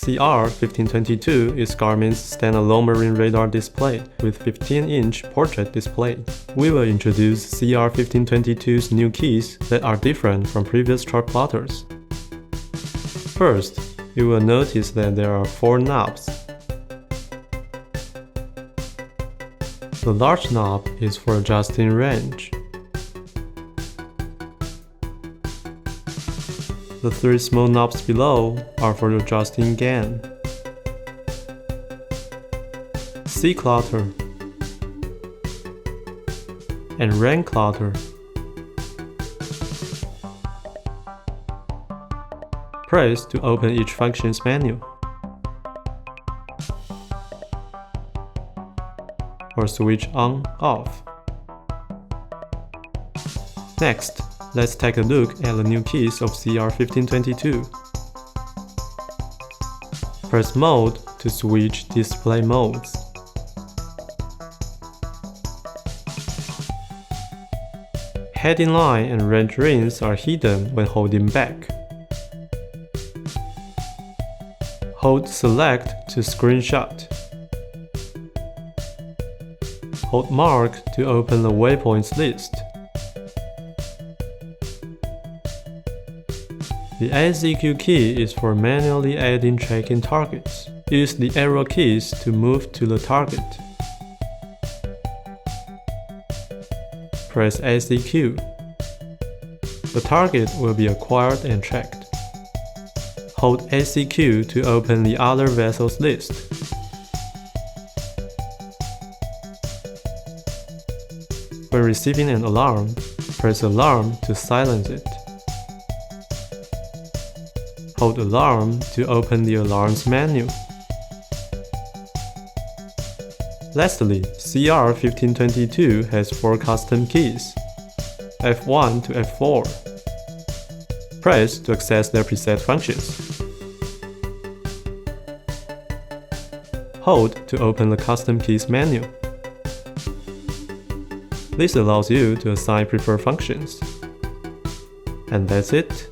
CR1522 is Garmin's standalone marine radar display with 15-inch portrait display. We will introduce CR1522's new keys that are different from previous chart plotters. First, you will notice that there are 4 knobs. The large knob is for adjusting range. The 3 small knobs below are for adjusting gain. C clutter and rain clutter. Press to open each function's menu, or switch on/off. Next, let's take a look at the new keys of CR1522. Press Mode to switch display modes. Heading line and range rings are hidden when holding back. Hold Select to screenshot. Hold Mark to open the waypoints list. The SEQ key is for manually adding tracking targets. Use the arrow keys to move to the target. Press SEQ. The target will be acquired and tracked. Hold SEQ to open the other vessels list. When receiving an alarm, press Alarm to silence it. Hold Alarm to open the alarms menu. Lastly, CR1522 has 4 custom keys, F1 to F4. Press to access their preset functions. Hold to open the custom keys menu. This allows you to assign preferred functions. And that's it.